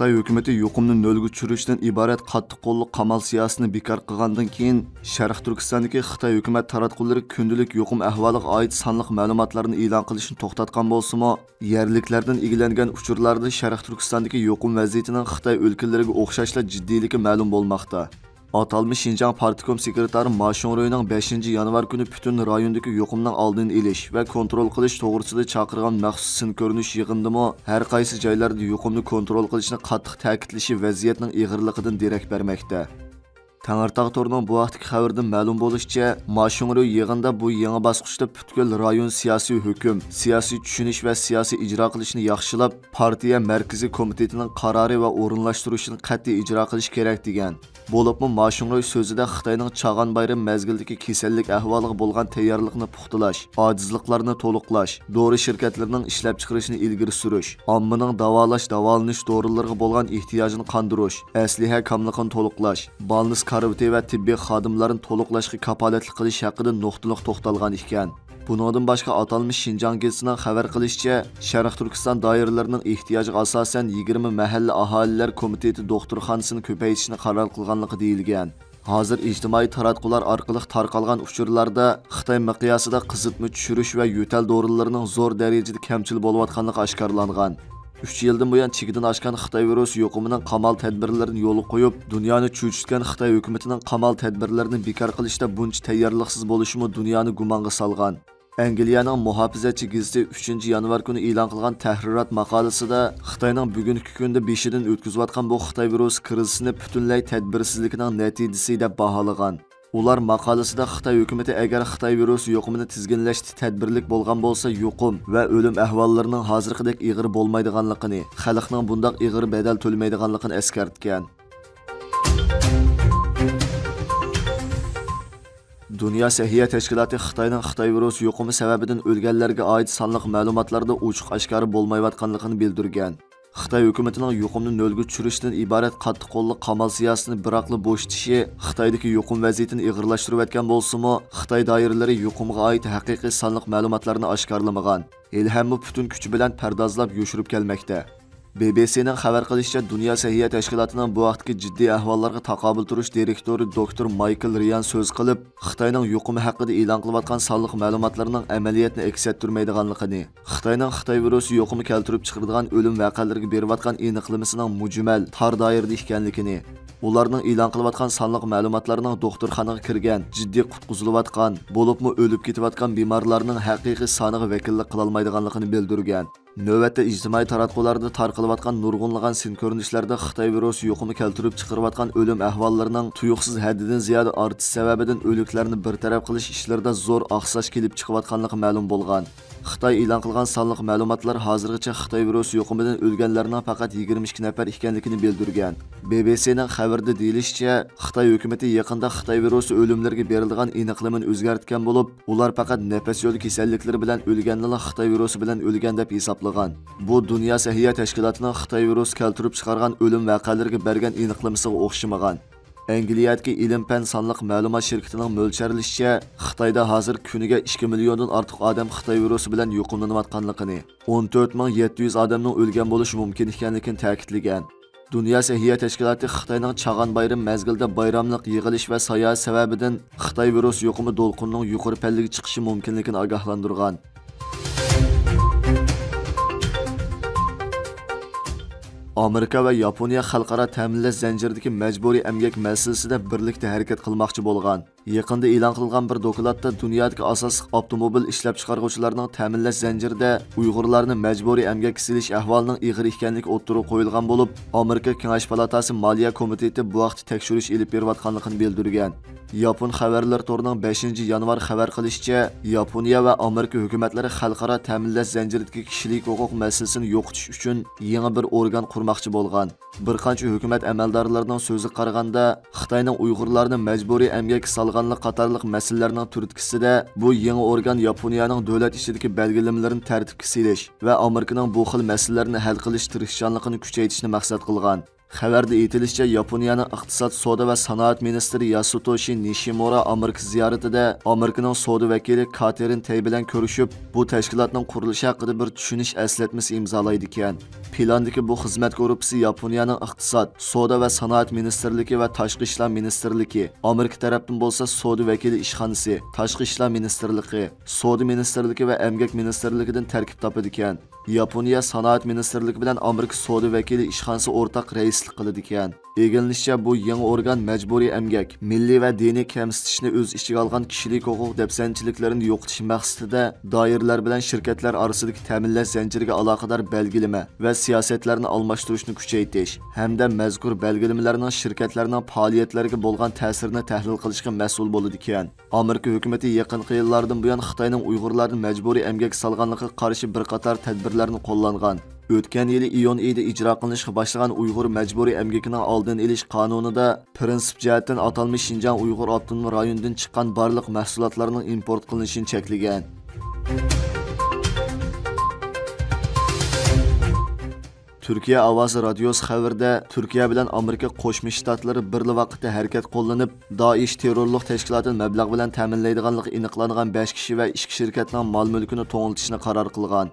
Xitoy hukumati yuqumni nolga tushirishdan iborat qattiq qo'lliq qamal siyosatini bekor qilgandan keyin Sharq Turkistondagi Xitoy hukumat taratqullari kundalik yuqum ahvoliga oid sonliq ma'lumotlarni e'lon qilishni to'xtatgan bo'lsa-mu, yerliklardan egilangan uchurlarda Sharq Turkistondagi yuqum vaziyatining Xitoy o'lkalariga o'xshashla jiddiyligi ma'lum bo'lmoqda. Atalmış Şinjan Partikom sekretari Ma Shungroyning 5 yanvar kuni butun rayondagi yuqumning oldini olish va kontrol qilish to'g'risida chaqirgan maxsus sin ko'rinish yig'indimi har qaysi joylarda yuqumni kontrol qilishni qattiq ta'kidlashi vaziyatning ig'irligidan derak bermoqda. Tangirtog' torining bu vaqtdagi xabardan ma'lum bo'lishicha, Ma Shungroy yig'inda bu yangi bosqichda butkul rayon siyosiy hukm, siyosiy tushunish va siyosiy ijro qilishni yaxshilab, partiya markaziy komitetining qarori va o'rinlashtirishini qat'iy ijro qilish kerak degan. Bo'libmi Ma Shungroy so'zida Xitoyning Chag'an bayram mezgildagi kasallik ahvoliga bo'lgan tayyorlikni puxtalash, ojizliklarni to'liqlash, dori shirkatlarining ishlab chiqarishini ilgari surish, ommaning davolanish dorilarga bo'lgan ehtiyojini qondirish, asliha kamligini to'liqlash, balnis karvati va tibbiy xodimlarni to'liqlashga kapolatlik qilish haqida nuqtaliq to'xtalgan ekan. Bundan boshqa atalmış Şinjan gezitining xabar qilishicha, Sharq Turkiston doiralarining ehtiyojiga asosan 20 mahalla aholilar komiteti doktorxonasini ko'paytirishni qaror qilganligi deyilgan. Hozir ijtimoiy taratqular orqali tarqalgan uchurlarda Xitoy miqyosida qizitma tushirish va yo'tal dorilarning zo'r darajada kamchil bo'layotganligi oshkorlangan. 3 yildan buyon chekidan oshgan Xitoy virusi yuqumining qamal tadbirlarini yo'l qo'yib, dunyoni cho'chitgan Xitoy hukumatining qamal tadbirlarini bekor qilishda buncha tayyorliksiz bo'lishimi dunyoni gumonga solgan. Angliyaning muhofizatchi gazeti 3 yanvar kuni e'lon qilgan tahrirat maqolasida Xitoyning bugungi kunda beshidan o'tkazayotgan bu Xitoy virusi krizisini butunlay tadbirsizligining natijasi deb baholagan. Ular maqolasida Xitoy hukumati agar Xitoy virusi yuqumini tizginlashda tadbirlik bo'lgan bo'lsa, yuqum va o'lim ahvollarining hozirgidek ig'ir bo'lmaydiganligini, xalqning bundoq ig'ir bedel to'lamaydiganligini eskartgan. Dünya Səhiyyə Təşkilatı Xitayning Xitoy virusi yuqumi sababidan o'lganlarga oid sonliq ma'lumotlarda ochiq oshkora bo'lmayotganligini bildirgan. Xitoy hukumatining yuqumni nolga tushirishdan iborat qattiq qo'lliq qamal siyosatini biroqli bo'shitishi Xitoydagi yuqum vaziyatini ig'irlashtirayotgan bo'lsa-mu, Xitoy doiralari yuqumga oid haqiqiy sonliq ma'lumotlarni oshkorlamagan. Ilhamni butun kuchi bilan pardozlab yo'shirib kelmoqda. BBC'ning xabar qilishicha, Dünya Səhiyyə Təşkilatıning bu vaqtdagi jiddiy ahvollarga taqobil turish direktori Dr. Michael Ryan so'z qilib, Xitoyning yuqumi haqida e'lon qilayotgan sonliq ma'lumotlarning amaliyotni aks ettirmaydiganligini, Xitoyning Xitoy virusi yuqumi keltirib chiqaradigan o'lim voqealariga berayotgan aniqlamasining mujmal, tor doirada ekanligini, ularning e'lon qilayotgan sonliq ma'lumotlarning doktorxonaga kirgan, jiddiy qutqizilayotgan, bo'libmi o'lib ketayotgan bemorlarning haqiqiy soniga vakillik qila olmaydiganligini bildirgan. Növbətdə ictimai taratqularda tarqalayotgan nurg'unlagan sin ko'rinishlarda Xitoy virusi yuqumi keltirib chiqarayotgan o'lim ahvollarining tuyuqsiz haddidan ziyoda ortish sababidan o'liklarni bartaraf qilish ishlarida zo'r oqsash kelib chiqayotganligi ma'lum bo'lgan. Xitoy e'lon qilgan sonliq ma'lumotlar hozirgacha Xitoy virusi yuqumidan o'lganlarning faqat 22 nafar ekanligini bildirgan. BBC'ning xabarida deyilishicha, Xitoy hukumatı yaqinda Xitoy virusi o'limlariga berilgan aniqlamani o'zgartgan bo'lib, ular faqat nafas yo'li kasalliklari bilan o'lganlar Xitoy virusi bilan o'lgan deb hisoblagan. Bu Dünya Səhiyyə Təşkilatıning Xitoy virusi keltirib chiqargan o'lim voqealariga bergan aniqlamasiga o'xshamagan. Angliyadagi ilm-fan sonliq ma'lumot shirkatining mo'ljallashicha, Xitoyda hozir kuniga 2 milliondan ortiq odam Xitoy virusi bilan yuqumlanayotganligini, 14700 odamning o'lgan bo'lishi mumkin ekanligini ta'kidlagan. Dünya Səhiyyə Təşkilatı Xitoyning Chag'an bayram mezgilida bayramlik yig'ilish va sayohat sababidan Xitoy virusi yuqumi to'lqinining yuqori pallaga chiqishi mumkinligini ogohlantirgan. Amerika va Yaponiya xalqaro ta'minlash zanjiridagi majburiy emgak masalasida birlikda harakat qilmoqchi bo'lgan. Yaqinda e'lon qilingan bir dokladda dunyodagi asosiy avtomobil ishlab chiqaruvchilarning ta'minlash zanjirida Uyg'urlarni majburiy emgakka silish ahvolining ig'ir ekanligi o'ttirib qo'yilgan bo'lib, Amerika Kengash palatasi Moliya komiteti bu vaqtda tekshirish olib berayotganligini bildirgan. Yapon xabarlar torining 5 yanvar xabar qilishicha, Yaponiya va Amerika hukumatlari xalqaro ta'minlash zanjiridagi kishilik huquq masalasini yo'qotish uchun yangi bir organ qurmoqchi bo'lgan. Bir qancha hukumat amaldorlarining so'ziga qaraganda, Xitoyning Uyg'urlarni majburiy emgakka solganlik qatorliq masalalarning turtkisida bu yangi organ Yaponiyaning davlat ishidagi belgilamalarini tartibga solish va Amerikaning bu xil masalalarni hal qilish tirishchanligini kuchaytirishni maqsad qilgan. Xabarda aytilishicha, Yaponiyaning iqtisod, savdo va sanoat ministri Yasutoshi Nishimura Amerika ziyoratida Amerikaning savdo vakili Katerin Tay bilan ko'rishib, bu tashkilotning qurilishi haqida bir tushunish eslatmasi imzolaydi ekan. Plandagi bu xizmat gruppasi Yaponiyaning iqtisod, savdo va sanoat ministrligi va tashqi ishlar ministrligi, Amerika tarafdan bo'lsa savdo vakili ishxonasi, tashqi ishlar ministrligi, savdo ministrligi va emgak ministrligidan tarkib topadi ekan. Yaponiya sanoat ministrligi bilan Amerika savdo vakili ishxonasi o'rtaq raislik qiladi ekan. Egilishicha, bu yangi organ majburiy emgak, milliy va diniy kamsitishni o'z ichiga olgan kishilik huquq dafsanchiliklarini yo'qotish maqsadida doiralar bilan shirkatlar orasidagi ta'minlash zanjiriga aloqador belgilama va siyosatlarni almashtirishni kuchaytirish hamda mazkur belgilamalarning shirkatlarning faoliyatlariga bo'lgan ta'sirini tahlil qilishga mas'ul bo'ladi ekan. Amerika hukumatı yaqinqi yillardan buyon Xitoyning Uyg'urlarni majburiy emgak solganligiga qarshi bir qator tadbirlarni qo'llangan. O'tgan yili iyun oyida ijro qilinishga boshlagan Uyg'ur majburiy emgakining oldini olish qonunida prinsip jihatdan atalmish Xinjiang Uyg'ur avtonom rayonidan chiqqan barliq mahsulotlarning import qilinishini cheklagan. Türkiye Ovozi radiosi xabarida Turkiya bilan Amerika Qo'shma Shtatlari birli vaqtda harakat qo'llanib, Daesh terrorlik tashkilotini mablag' bilan ta'minlaydiganligi aniqlangan 5 kishi va 2 shirkatning mol-mulkini to'ng'iltishni qaror qilgan.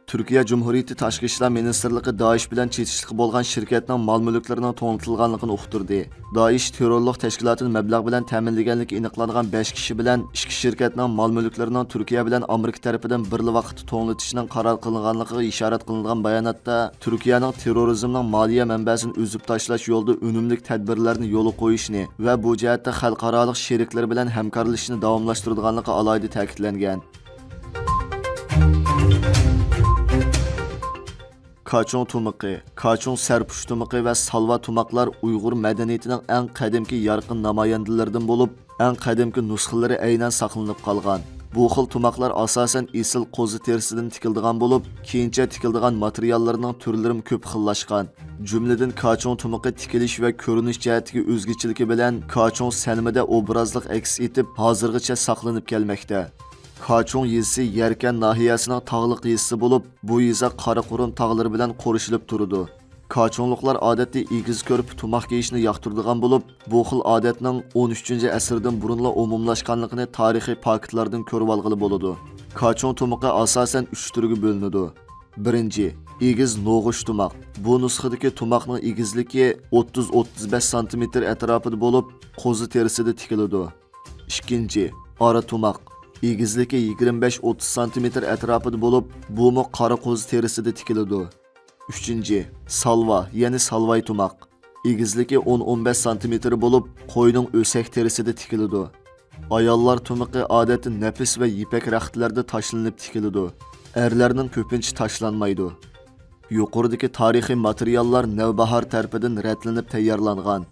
Türkiye Cumhuriyeti Tashqi ishlar ministrligi Daesh bilan chetishlik bo'lgan shirkatning mol-mulklarining to'ng'iltilganligini uqtirdi. Daesh terrorlik tashkilotini mablag' bilan ta'minlaganligi aniqlangan 5 kishi bilan 2 shirkatning mol-mulklarining Turkiya bilan Amerika tarafidan birli vaqtda to'ng'iltishning qaror qilinganligiga ishorat qilingan bayonotda Turkiyaning terrorizmning moliya manbasini uzib tashlash yo'lida unumli tadbirlarni yo'lga qo'yishni va bu jihatda xalqaro sheriklar bilan hamkorlashishni davomlashtiradiganligi alohida ta'kidlangan. Kaçon tumiqi, Kaçon sarpush tumiqi va salva tumoqlar Uyg'ur madaniyatining eng qadimki yorqin namoyandalaridan bo'lib, eng qadimki nusxalari aynan saqlanib qolgan. Bu xil tumoqlar asosan esil qo'zi terisidan tikildigan bo'lib, keyincha tikildigan materiallarning turlari ko'p xillashgan. Jumladan Kaçon tumiqi tikilish va ko'rinish jihatiga o'zgarchiligi bilan Kaçon sanamida obrazlik aks etib, hozirgacha saqlanib kelmoqda. Kaçon yezisi Yerkan nahiyasining tog'liq yezisi bo'lib, bu yeza Qaraqo'rin tog'lari bilan qo'rishilib turadi. Kaçonluqlar odatda egiz ko'rib tumoq kiyishni yoqtiradigan bo'lib, bu xil odatning 13-asrdan burunla umumlashganligini tarixiy faktlardan ko'rib olg'ili bo'ladi. Kaçon tumoqi asosan 3 turga bo'linadi. Birinchi, egiz no'g'ish tumoq. Bu nusxadagi tumoqning egizligi 30-35 sm atrofida bo'lib, qo'zi terisida tikiladi. Ikkinchi, ara tumoq. Egizligi 25-30 sm atrofida bo'lib, bu mu qora qo'zi terisida tikiladi. 3. Salva, ya'ni salvay tumoq. Egizligi 10-15 sm bo'lib, qo'yning o'sak terisida tikiladi. Ayollar tumoqi odatda nafis va ipak raxtlarda tashlanib tikiladi. Erlarning ko'pincha tashlanmaydi. Yuqoridagi tarixiy materiallar Navbahor tarafidan ratlanib tayyorlangan.